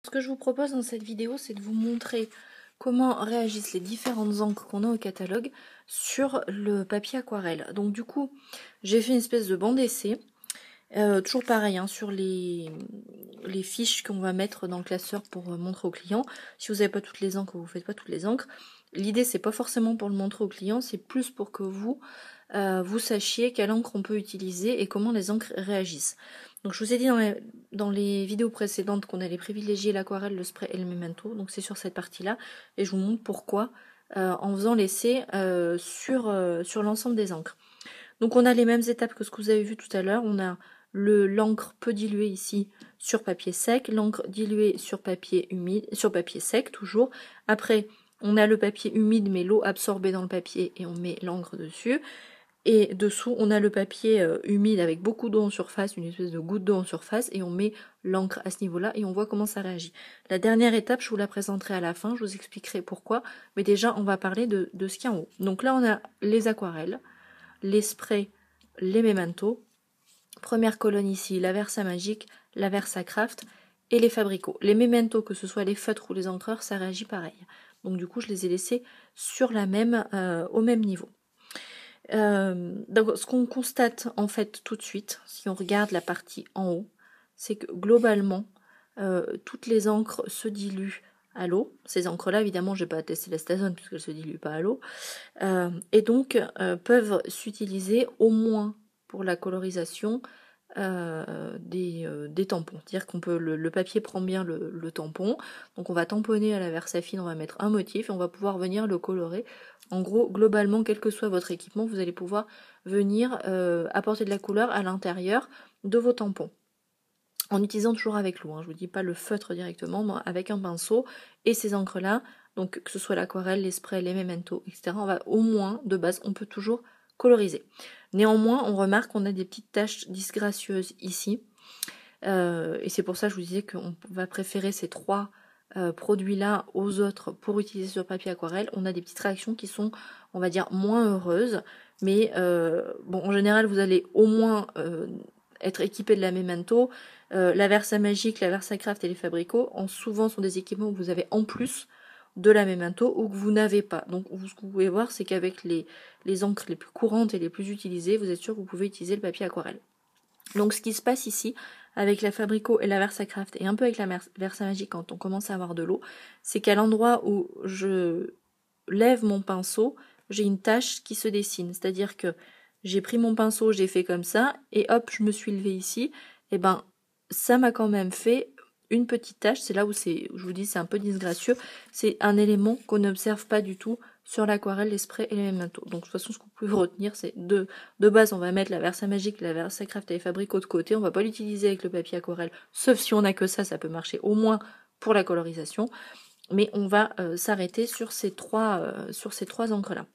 Ce que je vous propose dans cette vidéo, c'est de vous montrer comment réagissent les différentes encres qu'on a au catalogue sur le papier aquarelle. Donc du coup, j'ai fait une espèce de banc d'essai, toujours pareil, hein, sur les fiches qu'on va mettre dans le classeur pour montrer aux clients. Si vous n'avez pas toutes les encres, vous ne faites pas toutes les encres. L'idée, c'est pas forcément pour le montrer aux clients, c'est plus pour que vous sachiez quelle encre on peut utiliser et comment les encres réagissent. Donc je vous ai dit dans les vidéos précédentes qu'on allait privilégier l'aquarelle, le spray et le memento, donc c'est sur cette partie-là, et je vous montre pourquoi en faisant l'essai sur l'ensemble des encres. Donc on a les mêmes étapes que ce que vous avez vu tout à l'heure, on a l'encre peu diluée ici sur papier sec, l'encre diluée sur papier humide, sur papier sec toujours. Après on a le papier humide mais l'eau absorbée dans le papier et on met l'encre dessus. Et dessous, on a le papier humide avec beaucoup d'eau en surface, une espèce de goutte d'eau en surface, et on met l'encre à ce niveau-là et on voit comment ça réagit. La dernière étape, je vous la présenterai à la fin, je vous expliquerai pourquoi, mais déjà, on va parler de ce qu'il y a en haut. Donc là, on a les aquarelles, les sprays, les mementos. Première colonne ici, la Versamagic, la Versacraft et les Fabrico. Les mementos, que ce soit les feutres ou les encreurs, ça réagit pareil. Donc du coup, je les ai laissés sur la même, au même niveau. Donc, ce qu'on constate en fait tout de suite, si on regarde la partie en haut, c'est que globalement, toutes les encres se diluent à l'eau. Ces encres-là, évidemment, je n'ai pas testé l'estazone puisqu'elles ne se diluent pas à l'eau, et donc peuvent s'utiliser au moins pour la colorisation des tampons. C'est-à-dire qu'on peut le papier prend bien le tampon, donc on va tamponner à la Versafine, on va mettre un motif et on va pouvoir venir le colorer. En gros, globalement, quel que soit votre équipement, vous allez pouvoir venir apporter de la couleur à l'intérieur de vos tampons. En utilisant toujours avec l'eau, hein. Je ne vous dis pas le feutre directement, mais avec un pinceau et ces encres-là, donc que ce soit l'aquarelle, les sprays, les mementos, etc. On va au moins, de base, on peut toujours coloriser. Néanmoins, on remarque qu'on a des petites taches disgracieuses ici. Et c'est pour ça que je vous disais qu'on va préférer ces trois produits-là aux autres pour utiliser sur papier aquarelle. On a des petites réactions qui sont, on va dire, moins heureuses. Mais bon, en général, vous allez au moins être équipé de la memento. La Versamagic, la Versacraft et les Fabrico, souvent sont des équipements que vous avez en plus de la memento ou que vous n'avez pas. Donc ce que vous pouvez voir, c'est qu'avec les encres les plus courantes et les plus utilisées, vous êtes sûr que vous pouvez utiliser le papier aquarelle. Donc ce qui se passe ici, avec la Fabrico et la Versacraft, et un peu avec la Versamagic quand on commence à avoir de l'eau, c'est qu'à l'endroit où je lève mon pinceau, j'ai une tache qui se dessine. C'est-à-dire que j'ai pris mon pinceau, j'ai fait comme ça, et hop, je me suis levée ici, et ben ça m'a quand même fait une petite tache. C'est là où je vous dis, c'est un peu disgracieux. C'est un élément qu'on n'observe pas du tout sur l'aquarelle, les sprays et les mementos. Donc de toute façon, ce que vous pouvez retenir, c'est de base, on va mettre la Versamagic, la Versacraft et les Fabrico de côté. On va pas l'utiliser avec le papier aquarelle, sauf si on n'a que ça peut marcher au moins pour la colorisation. Mais on va s'arrêter sur ces trois encres-là.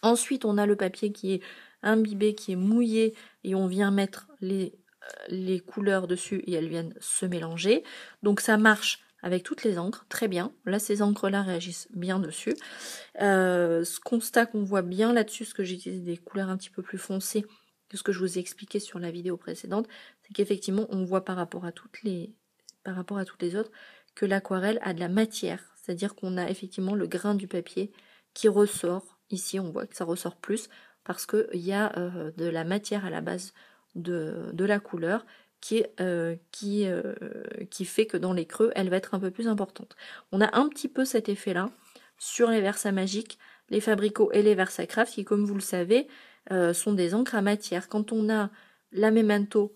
Ensuite, on a le papier qui est imbibé, qui est mouillé, et on vient mettre les couleurs dessus et elles viennent se mélanger. Donc ça marche avec toutes les encres, très bien. Là, ces encres-là réagissent bien dessus. Ce constat qu'on voit bien là-dessus, ce que j'ai utilisé des couleurs un petit peu plus foncées que ce que je vous ai expliqué sur la vidéo précédente, c'est qu'effectivement, on voit par rapport à toutes les autres que l'aquarelle a de la matière. C'est-à-dire qu'on a effectivement le grain du papier qui ressort. Ici, on voit que ça ressort plus parce qu'il y a de la matière à la base de la couleur qui fait que dans les creux, elle va être un peu plus importante. On a un petit peu cet effet-là sur les Versamagic, les Fabrico et les Versacraft, qui, comme vous le savez, sont des encres à matière. Quand on a la memento,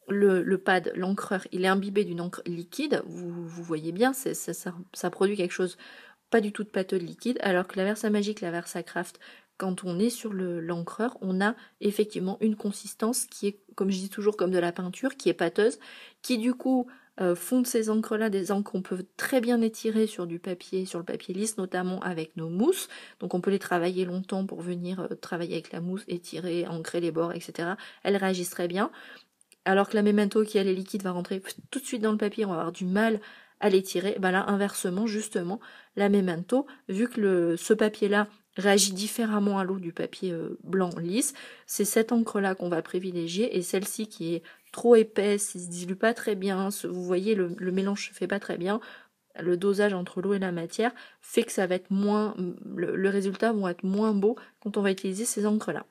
le pad, l'encreur, il est imbibé d'une encre liquide, vous voyez bien, ça produit quelque chose pas du tout de pâteux de liquide, alors que la Versamagic, la Versacraft, quand on est sur l'encreur, on a effectivement une consistance qui est, comme je dis toujours, comme de la peinture, qui est pâteuse, qui du coup font de ces encres-là des encres qu'on peut très bien étirer sur le papier lisse, notamment avec nos mousses. Donc on peut les travailler longtemps pour venir travailler avec la mousse, étirer, ancrer les bords, etc. Elles réagissent très bien. Alors que la memento qui elle est liquide va rentrer tout de suite dans le papier, on va avoir du mal à l'étirer. Ben là, inversement, justement, la memento, vu que ce papier-là réagit différemment à l'eau du papier blanc lisse, c'est cette encre-là qu'on va privilégier, et celle-ci qui est trop épaisse, il se dilue pas très bien, vous voyez le mélange se fait pas très bien, le dosage entre l'eau et la matière fait que ça va être moins, le résultat va être moins beau quand on va utiliser ces encres là.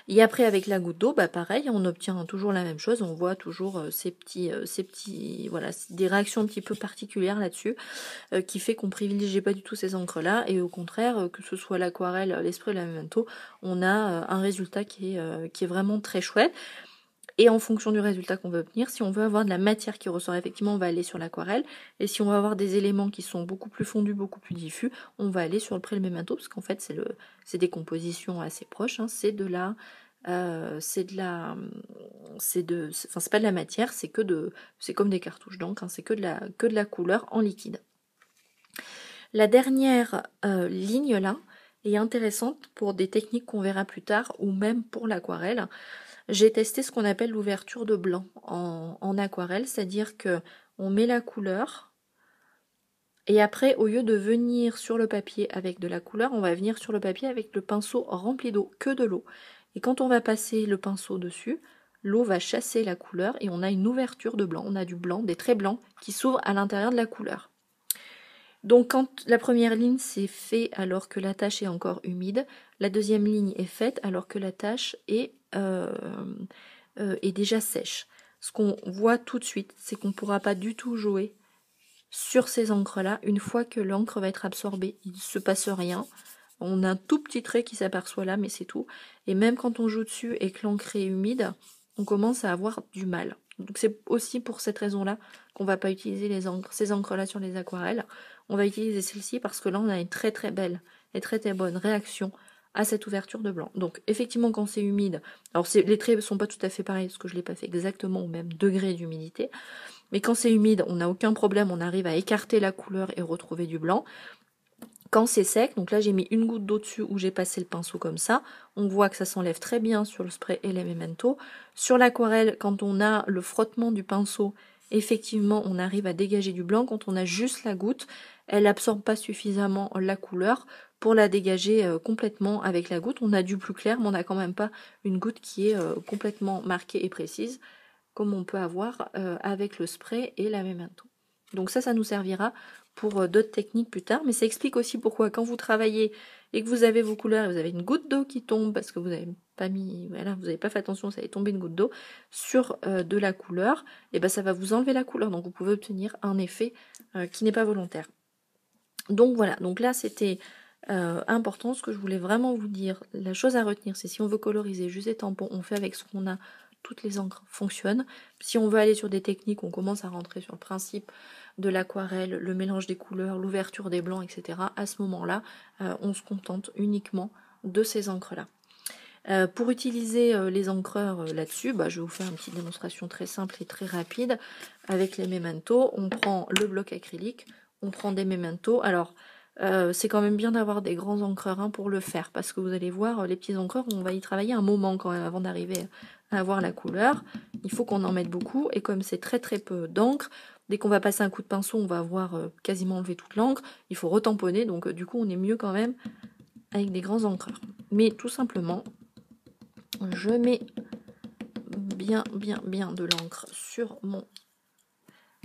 Et après avec la goutte d'eau, bah pareil, on obtient toujours la même chose, on voit toujours ces petits, voilà, des réactions un petit peu particulières là-dessus, qui fait qu'on privilégie pas du tout ces encres là, et au contraire, que ce soit l'aquarelle, l'esprit ou la memento, on a un résultat qui est vraiment très chouette. Et en fonction du résultat qu'on veut obtenir, si on veut avoir de la matière qui ressort, effectivement, on va aller sur l'aquarelle. Et si on veut avoir des éléments qui sont beaucoup plus fondus, beaucoup plus diffus, on va aller sur le prêle memento, parce qu'en fait, c'est des compositions assez proches. Hein, c'est pas de la matière, c'est comme des cartouches d'encre. Hein, c'est que de la couleur en liquide. La dernière ligne là est intéressante pour des techniques qu'on verra plus tard, ou même pour l'aquarelle. J'ai testé ce qu'on appelle l'ouverture de blanc en aquarelle, c'est-à-dire que on met la couleur et après, au lieu de venir sur le papier avec de la couleur, on va venir sur le papier avec le pinceau rempli d'eau, que de l'eau. Et quand on va passer le pinceau dessus, l'eau va chasser la couleur et on a une ouverture de blanc. On a du blanc, des traits blancs qui s'ouvrent à l'intérieur de la couleur. Donc quand la première ligne c'est fait alors que la tâche est encore humide, la deuxième ligne est faite alors que la tâche est déjà sèche. Ce qu'on voit tout de suite, c'est qu'on ne pourra pas du tout jouer sur ces encres-là. Une fois que l'encre va être absorbée, il ne se passe rien. On a un tout petit trait qui s'aperçoit là, mais c'est tout. Et même quand on joue dessus et que l'encre est humide, on commence à avoir du mal. Donc c'est aussi pour cette raison-là qu'on ne va pas utiliser ces encres-là sur les aquarelles. On va utiliser celle-ci parce que là, on a une très très belle et très très bonne réaction à cette ouverture de blanc. Donc effectivement, quand c'est humide, alors les traits ne sont pas tout à fait pareils parce que je ne l'ai pas fait exactement au même degré d'humidité, mais quand c'est humide, on n'a aucun problème, on arrive à écarter la couleur et retrouver du blanc. Quand c'est sec, donc là j'ai mis une goutte d'eau dessus où j'ai passé le pinceau comme ça, on voit que ça s'enlève très bien sur le spray et les memento. Sur l'aquarelle, quand on a le frottement du pinceau, effectivement on arrive à dégager du blanc. Quand on a juste la goutte, elle n'absorbe pas suffisamment la couleur pour la dégager complètement avec la goutte. On a du plus clair, mais on n'a quand même pas une goutte qui est complètement marquée et précise, comme on peut avoir avec le spray et la memento. Donc ça nous servira pour d'autres techniques plus tard, mais ça explique aussi pourquoi quand vous travaillez et que vous avez vos couleurs et vous avez une goutte d'eau qui tombe parce que vous n'avez pas mis, voilà, vous n'avez pas fait attention, ça allait tomber une goutte d'eau sur de la couleur, et ben ça va vous enlever la couleur, donc vous pouvez obtenir un effet qui n'est pas volontaire. Donc voilà, donc là c'était important, ce que je voulais vraiment vous dire, la chose à retenir, c'est si on veut coloriser juste des tampons, on fait avec ce qu'on a, toutes les encres fonctionnent. Si on veut aller sur des techniques, on commence à rentrer sur le principe de l'aquarelle, le mélange des couleurs, l'ouverture des blancs, etc. À ce moment-là, on se contente uniquement de ces encres-là. Pour utiliser les encreurs là-dessus, je vais vous faire une petite démonstration très simple et très rapide. Avec les Memento, on prend le bloc acrylique, on prend des Memento. Alors, c'est quand même bien d'avoir des grands encreurs pour le faire, parce que vous allez voir, les petits encreurs, on va y travailler un moment quand même avant d'arriver à avoir la couleur. Il faut qu'on en mette beaucoup, et comme c'est très très peu d'encre, dès qu'on va passer un coup de pinceau, on va avoir quasiment enlevé toute l'encre. Il faut retamponner, donc du coup on est mieux quand même avec des grands encreurs. Mais tout simplement, je mets bien de l'encre sur mon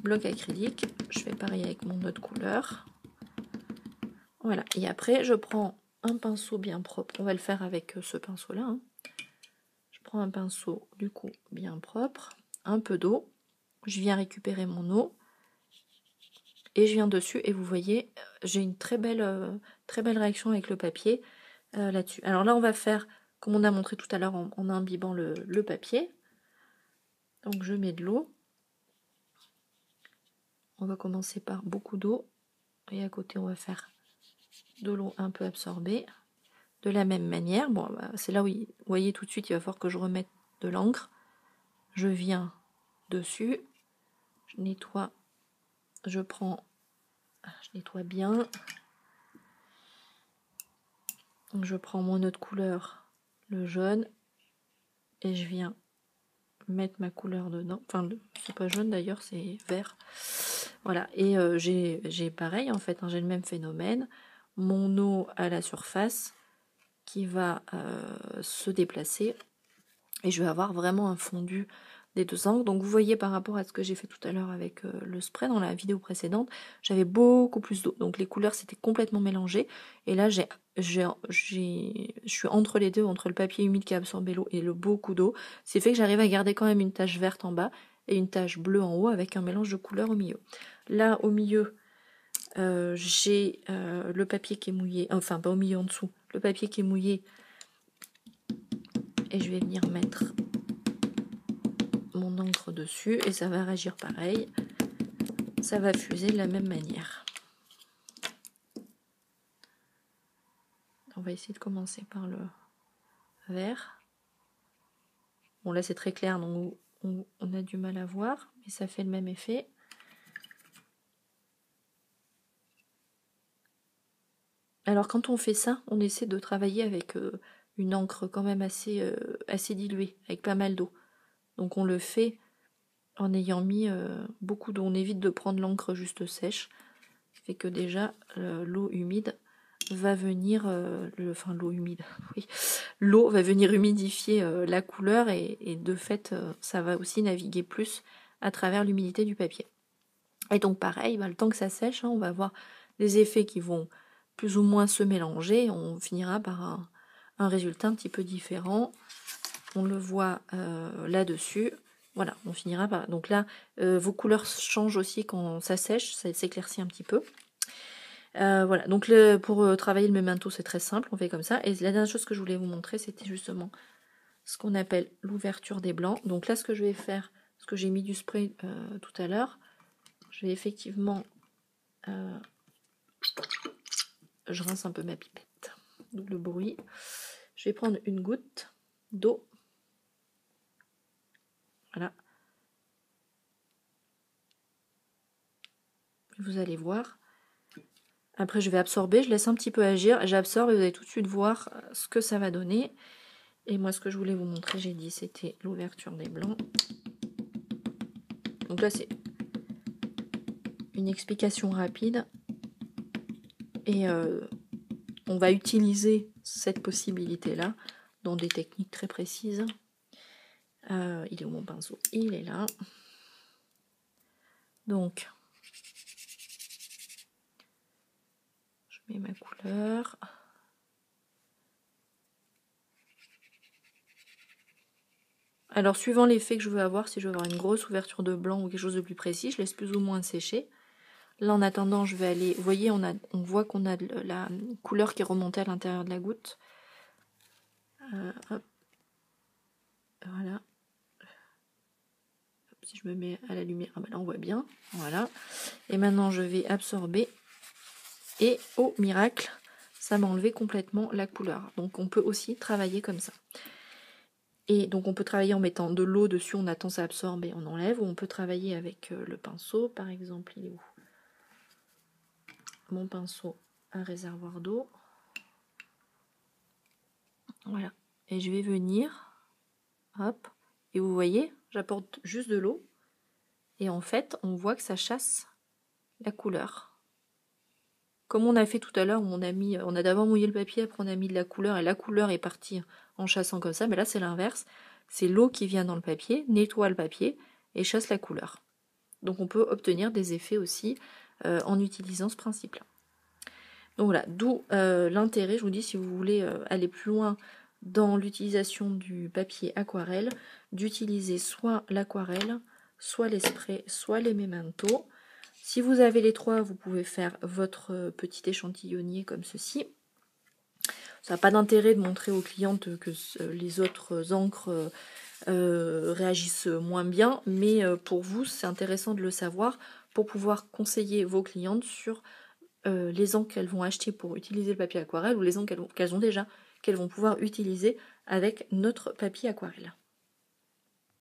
bloc acrylique. Je fais pareil avec mon autre couleur. Voilà, et après je prends un pinceau bien propre. On va le faire avec ce pinceau-là. Je prends un pinceau du coup bien propre, un peu d'eau. Je viens récupérer mon eau et je viens dessus, et vous voyez, j'ai une très belle réaction avec le papier là-dessus. Alors là, on va faire comme on a montré tout à l'heure en imbibant le papier. Donc je mets de l'eau. On va commencer par beaucoup d'eau, et à côté on va faire de l'eau un peu absorbée. De la même manière, bon, c'est là où vous voyez tout de suite, il va falloir que je remette de l'encre. Je viens dessus, je nettoie, je nettoie bien. Je prends mon autre couleur, le jaune, et je viens mettre ma couleur dedans. Enfin, c'est pas jaune d'ailleurs, c'est vert. Voilà, et j'ai pareil en fait, j'ai le même phénomène. Mon eau à la surface qui va se déplacer, et je vais avoir vraiment un fondu des deux encres. Donc vous voyez par rapport à ce que j'ai fait tout à l'heure avec le spray dans la vidéo précédente, j'avais beaucoup plus d'eau. Donc les couleurs s'étaient complètement mélangées. Et là je suis entre les deux, entre le papier humide qui a absorbé l'eau et le beaucoup d'eau. C'est fait que j'arrive à garder quand même une tache verte en bas et une tache bleue en haut avec un mélange de couleurs au milieu. Là au milieu, j'ai le papier qui est mouillé, enfin pas au milieu, en dessous, le papier qui est mouillé. Et je vais venir mettre mon encre dessus et ça va réagir pareil, ça va fuser de la même manière. On va essayer de commencer par le vert. Bon là c'est très clair donc on a du mal à voir, mais ça fait le même effet. Alors quand on fait ça, on essaie de travailler avec une encre quand même assez diluée, avec pas mal d'eau. Donc on le fait en ayant mis beaucoup d'eau. On évite de prendre l'encre juste sèche. Ça fait que déjà l'eau humide va venir, l'eau humide, oui, l'eau va venir humidifier la couleur et de fait ça va aussi naviguer plus à travers l'humidité du papier. Et donc pareil, le temps que ça sèche, on va avoir des effets qui vont plus ou moins se mélanger. On finira par un résultat un petit peu différent. On le voit là-dessus. Voilà, on finira par... Donc là, vos couleurs changent aussi quand ça sèche, ça s'éclaircit un petit peu. Voilà, donc pour travailler le memento, c'est très simple, on fait comme ça. Et la dernière chose que je voulais vous montrer, c'était justement ce qu'on appelle l'ouverture des blancs. Donc là, ce que je vais faire, parce que j'ai mis du spray tout à l'heure, je vais effectivement... je rince un peu ma pipette, double bruit. Je vais prendre une goutte d'eau. Voilà. Vous allez voir. Après, je vais absorber, je laisse un petit peu agir, j'absorbe et vous allez tout de suite voir ce que ça va donner. Et moi, ce que je voulais vous montrer, j'ai dit, c'était l'ouverture des blancs. Donc là, c'est une explication rapide. Et on va utiliser cette possibilité-là dans des techniques très précises. Il est où mon pinceau? Il est là. Donc, je mets ma couleur. Alors, suivant l'effet que je veux avoir, si je veux avoir une grosse ouverture de blanc ou quelque chose de plus précis, je laisse plus ou moins sécher. Là, en attendant, je vais aller... Vous voyez, on voit qu'on a la couleur qui est remontée à l'intérieur de la goutte. Hop. Voilà. Hop, si je me mets à la lumière, là, on voit bien. Voilà. Et maintenant, je vais absorber. Et, au miracle, ça m'a enlevé complètement la couleur. Donc, on peut aussi travailler comme ça. Et donc, on peut travailler en mettant de l'eau dessus. On attend ça absorbe et on enlève. Ou on peut travailler avec le pinceau. Par exemple, il est où? Mon pinceau à réservoir d'eau. Voilà. Et je vais venir, hop, et vous voyez, j'apporte juste de l'eau. Et en fait, on voit que ça chasse la couleur. Comme on a fait tout à l'heure, on a d'abord mouillé le papier, après on a mis de la couleur, et la couleur est partie en chassant comme ça. Mais là, c'est l'inverse. C'est l'eau qui vient dans le papier, nettoie le papier et chasse la couleur. Donc on peut obtenir des effets aussi en utilisant ce principe-là. Donc voilà, d'où l'intérêt, je vous dis, si vous voulez aller plus loin dans l'utilisation du papier aquarelle, d'utiliser soit l'aquarelle, soit les sprays, soit les mementos. Si vous avez les trois, vous pouvez faire votre petit échantillonnier comme ceci. Ça n'a pas d'intérêt de montrer aux clientes que les autres encres réagissent moins bien, mais pour vous, c'est intéressant de le savoir pour pouvoir conseiller vos clientes sur les encres qu'elles vont acheter pour utiliser le papier aquarelle ou les encres qu'elles ont déjà, qu'elles vont pouvoir utiliser avec notre papier aquarelle.